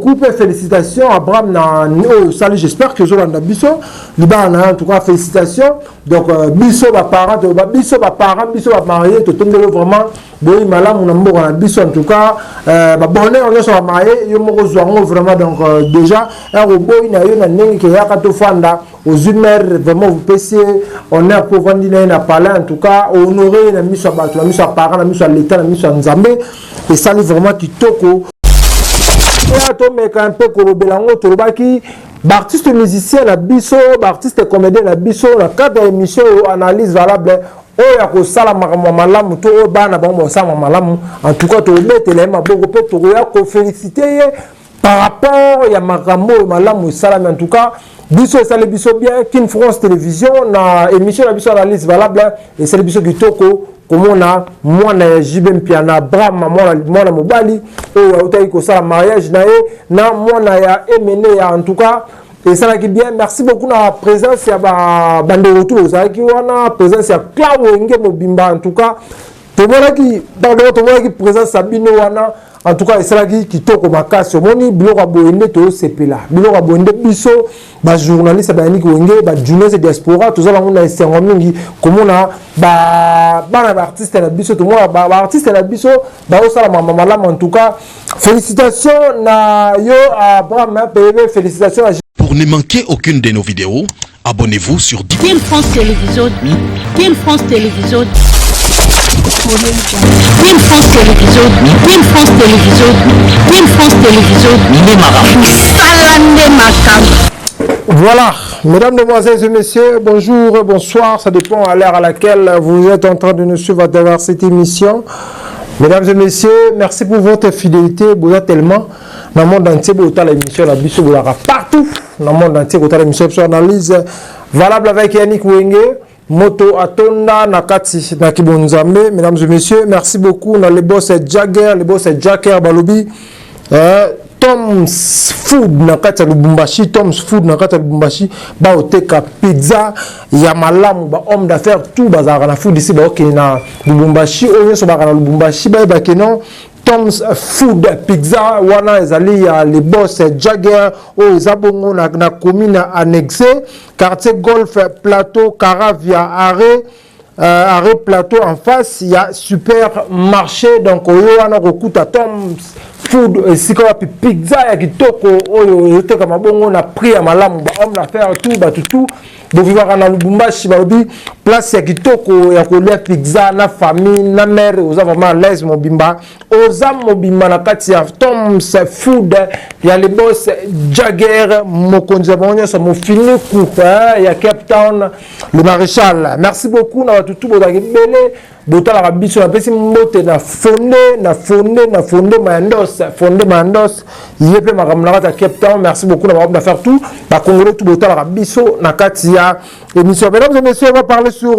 beaucoup, félicitations à Abraham. Salut, j'espère que je vais biso. En tout cas, félicitations. Donc, biso, parents, biso, parents, biso, marié, tout le monde vraiment. Bon, malam, on a un biso en tout cas. Bonheur, on est marié, il y a vraiment. Donc, déjà, un robot, il y a un qui a aux humeurs, vraiment, vous pensez, on est pour vendre, il a parlé en tout cas, honorer, la mise à battre, la mise à parents, la mise à l'État, la mise à Nzambé. Et ça, c'est vraiment qui toko. Mais quand un peu Korobelango, Torobaki, artiste musicien, la biso, artiste comédien, la biso, la cadre d'émission, analyse valable. Oh, il y a que ça, la malamu, tout au bas, en tout cas, tu es là, tu féliciter par rapport à Marambo, malamu, salam, en tout cas. Biso, ça le biso bien, King France Télévision, na émission la biso analyse valable, et c'est le biso qui toko. Comme on a moi na jibem piana brama moi na mobali o utayi ko sala mariage na moi na ya emene ya en tout cas et ça qui bien merci beaucoup na présence ya bande retour ça qui wana présence ya Clawenge Mobimba en tout cas to mona ki pardon to mona ki présence Sabino wana en tout cas et ça qui toko makasi moni biloko boende to sepela biloko boende biso ba journaliste ba niki wenge ba journaliste diaspora tout ça on a esengo mingi comme on a ba artiste na biso tout moi ba artiste na biso ba osala mama la en tout cas félicitations na yo Abraham PV félicitations pour ne manquer aucune de nos vidéos abonnez-vous sur King France Télévision King France Télévision King France Télévision King France Télévision King France Télévision Salande Makam. Voilà, mesdames, demoiselles et messieurs, bonjour, bonsoir, ça dépend à l'heure à laquelle vous êtes en train de nous suivre à travers cette émission. Mesdames et messieurs, merci pour votre fidélité, vous êtes tellement dans le monde entier, vous avez l'émission, la biso, vous l'avez partout, dans le monde entier, vous avez l'émission sur analyse valable avec Yannick Wenge. Moto Atonda Nakati Nakibonzambe, mesdames et messieurs, merci beaucoup. On a les boss Jagger, Balobi, Tom's Food Nakata Lubumbashi, Tom's Food Nakata Lubumbashi, Baoteka Pizza, Yamalam, homme d'affaires, tout bazar na food ici, na Lubumbashi, on est na Lubumbashi, Bakeno. Tom's Food Pizza wana ezali ya les boss Jagger o ezabongo na commune annexé quartier golf plateau Caravia arrêt plateau en face il y a supermarché donc oyo wana kokuta Tom's Food sikola pizza ya kitoko oyo yoteka mabongo na prix ya malamu ba homme d'affaires tout bovivaka na Lubumbashi balobi place ya kitoko ya kolia pizza na famille na mère oza vraiment à l'aise mobimba oza mobimba na kati ya Tom's Food ya les boss Jagger mokonzi bonyo sa mofini coupe ya Cape Town le maréchal merci beaucoup na tout bozaki bele botala biso na pesi mbote na fondé mandos yepe makamna kati ya Cape Town merci beaucoup na ba faire tout ba congolais tout botala biso na kati ya émission. Mesdames et messieurs, on va parler sur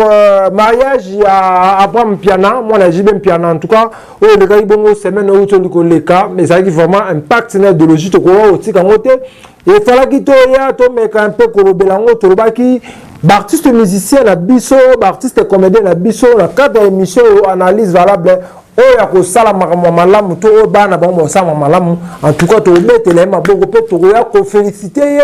mariage à Abraham Piana, moi la JB Piana en tout cas, le gars bongo semaine où tu le cas, mais ça a vraiment impact de logique au tika moté et fallait qu'il toya to mais un peu korobelango torobaki artiste musicien la biso, artiste comédien la biso, la cadre d'émission analyse valable. Oh, ya ko sala malamu to o bana bango sama malamu en tout cas to metele maboko pe to ya ko féliciter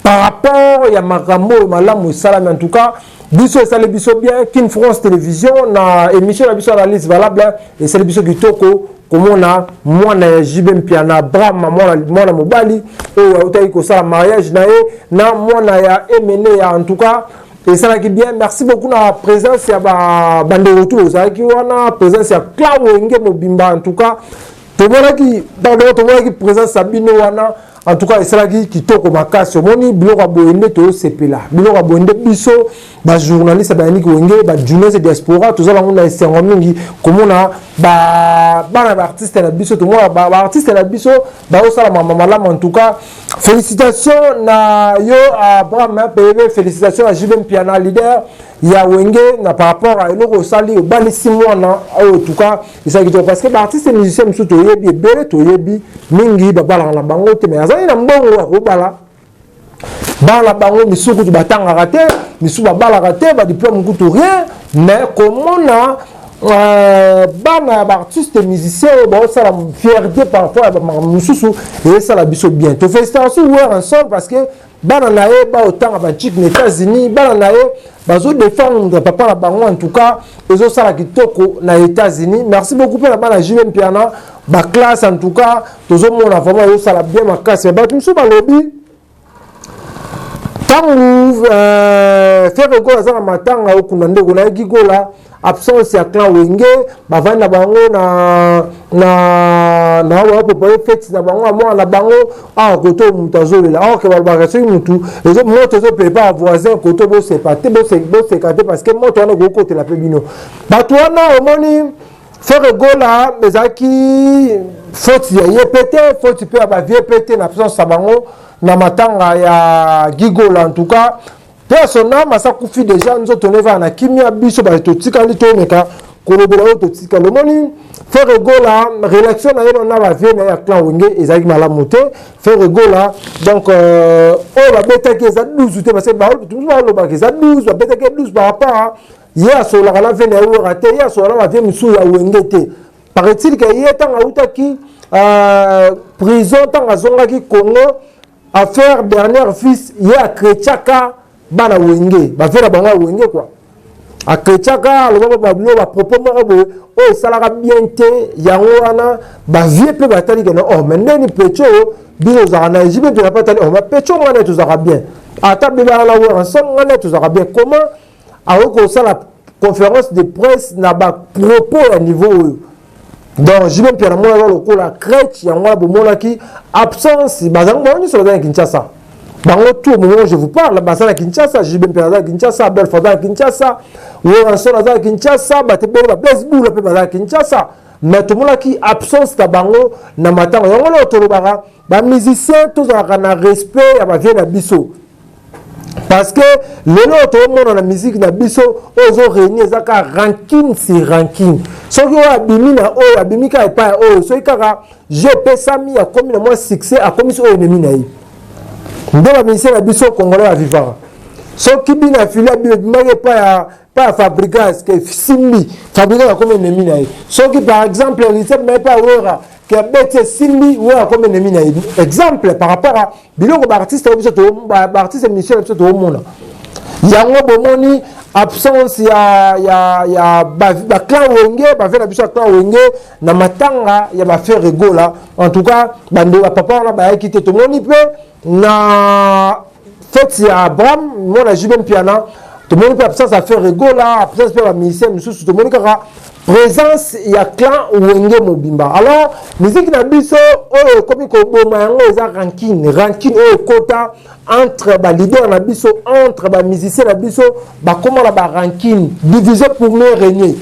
par rapport à Marambo malamu salam en tout cas biso ça le biso bien King France Télévision na émission la biso analyse valable et c'est le biso qui toko comme on a moi na jibem piana brama moi na mobali o utayi ko sala mariage na moi na ya emene ya en tout cas et ça qui bien merci beaucoup na présence ya bande retour ça qui wana présence ya Clawenge Mobimba en tout cas to mona ki présence Sabino wana en tout cas et ça qui toko makasi moni biloko boende to sepela biloko boende biso ba journaliste ba niki wenge ba journaliste diaspora tout ça on a esengo mingi comme on a ba artiste na biso to moi ba artiste na biso ba osala mama en tout cas félicitations na yo Abraham PV félicitations à JB Piana leader ya wenge na par rapport à eloko sali bali 6 mois na en tout cas et ça qui parce que artiste musicien musu to yebi bele to yebi mingi ba bala na bango te mais azali na mbongo ko bala bango misuku tu batanga raté misu ba bala raté ba diplôme kutu rien mais comment na bana artiste musicien bon ça la fierté parfois mususu et ça la biso bien to félicitations ouais ensemble parce que bana nae ba autant à chic aux États-Unis bana nae bazo défendre papa la bango en tout cas ezo sala kitoko na États-Unis merci beaucoup pour la bana JM Piana ba classe en tout cas tozo mona vraiment ezo sala bien ma classe ba tout ba lobby tangu faire gola za matanga okuna ndeko na gigola absence ya clan wenge bavanda bango na wapo pa fête na bango mo na bango a koto mutazolela a ke balbaka so mutu ezo moto zo pepa voisin koto bo se paté bo se katé parce que moto na go côté la pebino bato wana omoni faire gola bezaki faute ya yepete faute pe ba vie pété na absence ya bango na matanga ya gigola en tout cas personnellement masa kufi déjà nous autres va na kimia biso ba to tikali to meka kolobela to tikali moni faire gola relation na yeno na ba vie na ya clan wenge ezaki malamu te faire gola donc o ba beta ke za 12 te parce que ba tout ba lo ba ke za 12 ba beta ke 12 par rapport ya so la la vie na yo raté ya so la ba vie musu ya wenge te paraît-il que hier tant autaki prison tant azongaki Congo à faire dernier fils ya Krechaka bana wenge ba faire banga wenge quoi a Krechaka le bablo ba propos moko o salaka bien te yango wana ba vie pe batali que oh mais neni pecho bilo za na jibe de la patali oh ma pecho ngana tu za bien ata be ba la wo ensemble ngana tu za bien comment a ko sala conférence de presse na ba propos à niveau donc jibe Pierre moi le la crèche yango bo monaki absence bazang boni sur dans Kinshasa. Dans le tout moment où je vous parle, Basana Kinshasa, JB Peraza Kinshasa, Belfodar Kinshasa, Ouranson Aza Kinshasa, Batebela Blesboul Peraza Kinshasa. Mais tout le monde qui absence de bango, na matin, on a l'autorobara, les musiciens, tous ont respect à ma vie na biso. Parce que tout le monde dans la musique na biso, ils ont régné zaka ranking c'est ranking. Ce qui a abimi na o, abimi ka pas o, ce qui a GP Sami a commis moins succès, a commis au ennemi naïf. Dans la mission la biso congolais à vivre. Ce qui bina fila bimage pas fabriquer que simbi fabriquer comme ennemi naïf. Ce qui par exemple il sait même pas ouera que bête simbi ouera comme ennemi naïf. Exemple par rapport à biloko artiste artiste mission to monde. Yango bomoni absence ya ba clan wenge ba faire biso clan wenge na matanga ya ba faire rigola en tout cas bande ba papa na ba quitter tout moni pe na fête ya Abraham mon ajibem piana tout moni pe absence à faire rigola absence pe ba musicien mususu tout moni kaka présence ya clan wenge mobimba alors musique na biso o komi ko boma yango eza ranking o kota entre ba leader na biso entre ba musicien na biso ba comment la ba ranking divisé pour mieux régner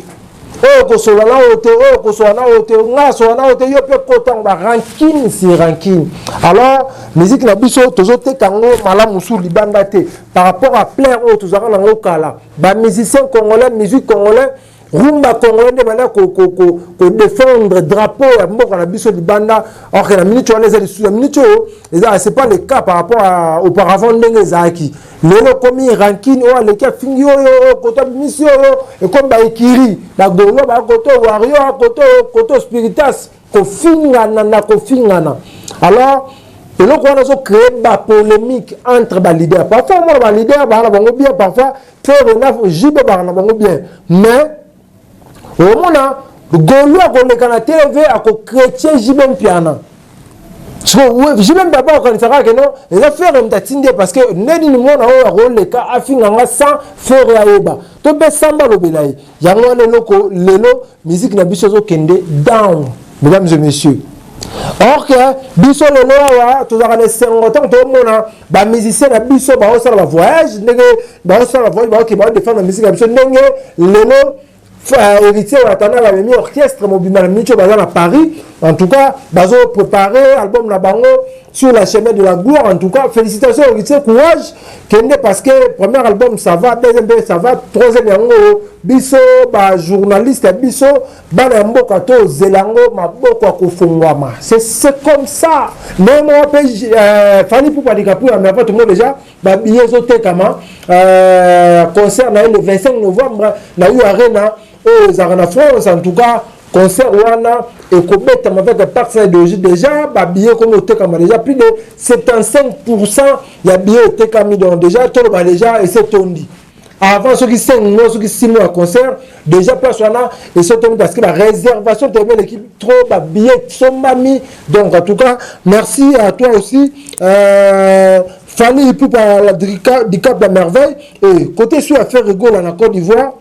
o ko sola na ote o ko sola na ote nga sola na ote yo pe kota ba ranking si ranking alors musique na biso tozo te kango malamu su libanda te par rapport à plaire o tozaka na lokala ba musicien congolais musique congolais rumba congolais de manière ko défendre drapeau ya mboka na biso libanda or que la minute on les sous la minute c'est pas le cas par rapport à auparavant ndenge zaki lelo komi ranking o le ka fingi o koto mission et comme ba ekiri ba golo ba koto wario koto spiritas ko fingana na ko fingana alors et donc on a so créé ba polémique entre ba leader parfois moi ba leader ba na bango bien parfois faire une jibe ba na bango bien mais au mona golo ko na TV à ko chrétien jibem piana so jibem baba ko nisaka que non et ça faire mtatinde parce que neni ni mona o role ka afinga nga sans faire ayoba to be samba lo belai yango lelo musique na biso zo kende down mesdames et messieurs. Or que biso lelo wa to za les 50 ans to mona ba musicien na biso ba o sala ba voyage ndenge ba o sala voyage ba ki ba défendre la musique na biso ndenge lelo héritier ou attendant la même orchestre mobile na minute bazar à Paris en tout cas bazo préparer album na bango sur la chemin de la gloire en tout cas félicitations héritier courage kende parce que premier album ça va deuxième ça va troisième yango biso ba journaliste biso bana mboka to zelango maboko ko fungwama c'est comme ça même on peut Fanny pour pas dire pour mais pas tout le monde déjà ba billet zo te kama concert na le 25 novembre na eu arena les en France en tout cas concert wana et Kobeta avec un partenaire idéologique déjà bah billet comme au Tekama déjà plus de 75% il y a billet au Tekami donc déjà tout le déjà et c'est tondi avant ceux qui 5 mois ceux qui 6 mois à concert déjà place wana et c'est tondi parce que la réservation termine l'équipe trop bah billets sont mami donc en tout cas merci à toi aussi Fanny pour la DICAP la merveille et côté sur affaire rigole en Côte d'Ivoire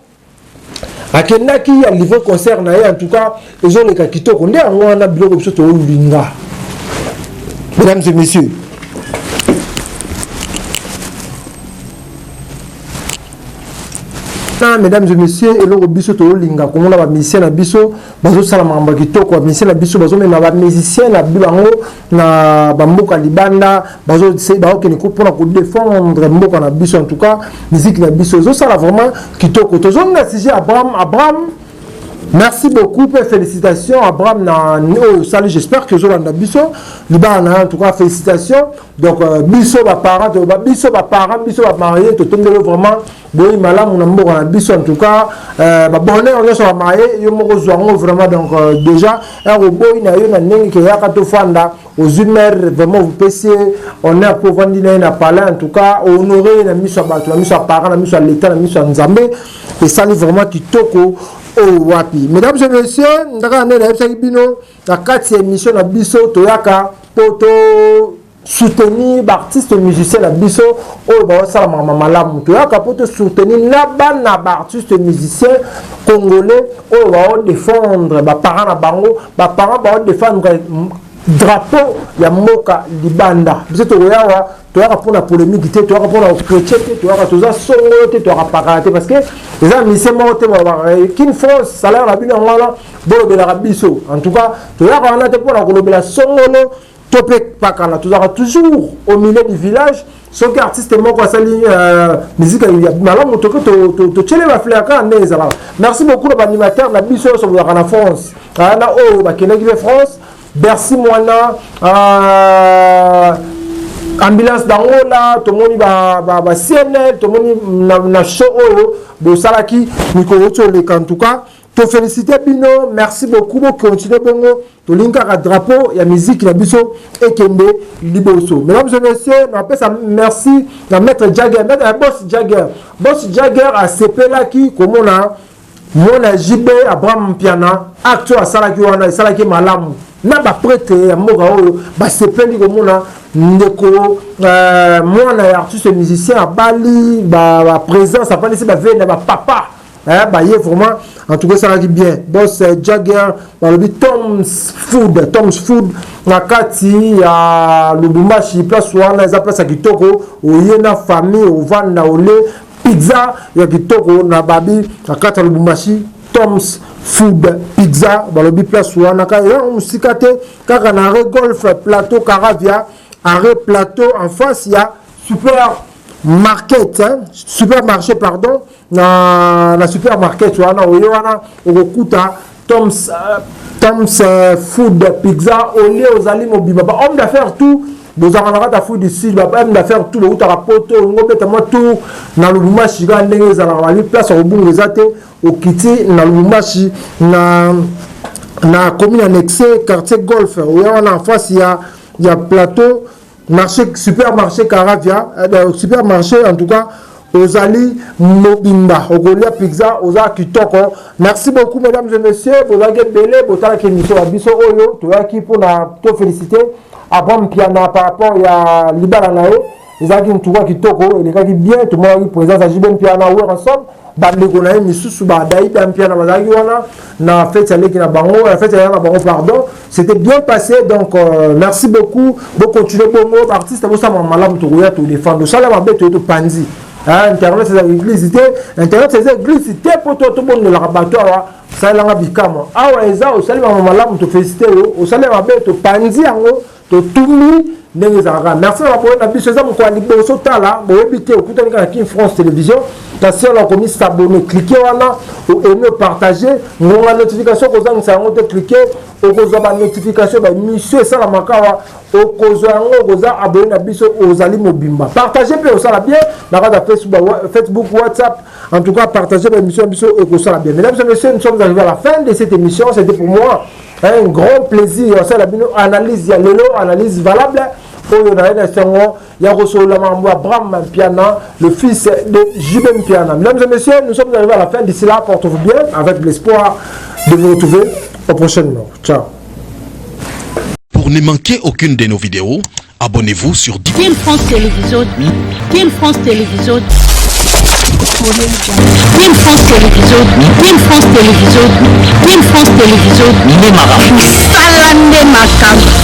akendaki a livré concert na en tout cas les gens les kitoko nde wana biloko biso to linga mesdames et messieurs mesdames et messieurs eloko biso to linga komona ba musicien na biso bazo sala mamba kitoko ba musicien na biso bazo mena ba musicien na bilango na bamboka libanda bazo ba okene ko pona ko défendre mboka na biso en tout cas musique na biso zo sala vraiment kitoko to zo na sujet Abraham merci beaucoup et félicitations Abraham na salut j'espère que Zolanda biso libana en tout cas félicitations donc biso ba parents biso ba marié to tondelo vraiment boy malamu na mboka na biso en tout cas ba bonheur on so marié yo moko zwango vraiment donc déjà un boy na yo na ndenge ke yaka to fanda aux humeurs vraiment vous passez on est pour vendre na parler en tout cas honorer na miso ba na miso parents na miso l'état na miso nzambe et ça vraiment kitoko oh wapi mesdames et messieurs ndaka na ebisa bino la 4e émission na biso toyaka poto soutenir artistes musiciens na biso oh ba sala mama malamu toyaka poto soutenir na bana artistes musiciens congolais oh ba défendre ba parents na bango ba parents ba défendre drapeau ya mboka libanda biso toyawa toyaka pour la polémique te toyaka pour la chrétien te toyaka toza songo te toyaka pakate parce que les amis c'est mort te kin France salaire la bino ngala bolobela biso en tout cas toyaka wana te pour la kolobela songolo topé pakala toza toujours au milieu du village ce qui artiste moko asali musique ya malamu to to chele ba flaka nezala merci beaucoup l'animateur la biso so en France ana o ba kenaki France Bercy Moana ambulance d'Angola tout le monde ba CNL tout le monde na show de salaki mikolo en tout cas te féliciter bino merci beaucoup pour continuer bongo to linka ka drapeau ya musique na biso ekende liboso mesdames et messieurs on appelle ça merci na maître Jagger boss Jagger a sepela ki comme on a mona JB Abraham Piana acteur salaki wana salaki malamu na ba prêtre ya mboka oyo ba sepeli komona ndeko mwana ya artiste musicien a bali ba présence a pas laissé ba vene ba papa ba yé vraiment en tout cas ça va bien boss Jagger ba le Tom's Food na kati ya Lubumbashi place wana za place ya kitoko oyena famille ovanda ole pizza ya kitoko na babi na kati ya Lubumbashi Tom's Food Pizza balobi place wana ka ya musikate kaka na golf plateau Caravia arrêt plateau en face il y a supermarché pardon na supermarché wana oyo wana okuta Tom's Food Pizza olé ozali mobima ba homme d'affaires tout bozanga ta food ici ba homme d'affaires tout ba poto ngobeta moto na Lubumbashi ga ndenge za la place obungu ezate okiti na Lubumbashi na commune annexée quartier golf wana en face il y a plateau marché supermarché Caravia supermarché en tout cas ozali mobimba ogolia pizza oza kitoko merci beaucoup mesdames et messieurs bozaki belé botala ke mission ya biso oyo toyaki pona to féliciter Abraham Piana par rapport ya libala na yo ezaki ntuka kitoko elekaki bien tout moi présence à JB Piana ou ensemble bandeko na misusu ba daida Piana bazaki wana na fête ya leki na bango la fête ya na bango pardon c'était bien passé donc merci beaucoup continuer bongo artiste bo sama malamu to ya to défendre ça la mabe to panzi internet c'est l'église internet c'est l'église pour tout le monde le laboratoire ça la bikama awa eza o salima malamu to féliciter o salima mabe to panzi yango to tumi ndenge zaka merci na boye na biso za mko libo so tala boye bité okuta nika King France Télévision kasi on a commis s'abonner cliquer wana ou aimer partager ngonga notification ko zangisa ngo te cliquer okozwa ba notification ba mission ça la makawa okozwa ngo koza abonner na biso ozali mobimba partager pe osala bien na kata Facebook WhatsApp en tout cas partager ba mission biso et ko sala bien. Mesdames et messieurs, nous sommes arrivés à la fin de cette émission. C'était pour moi un grand plaisir. Ça la analyse ya lelo analyse valable. Abraham Piana, le fils de Jubem Piana. Mesdames et messieurs, nous sommes arrivés à la fin. D'ici là, portez-vous bien avec l'espoir de vous retrouver au prochain numéro. Ciao. Pour ne manquer aucune de nos vidéos, abonnez-vous sur King France Télévision. King France Télévision. King France Télévision. King France Télévision. King France Télévision. Salande Makam.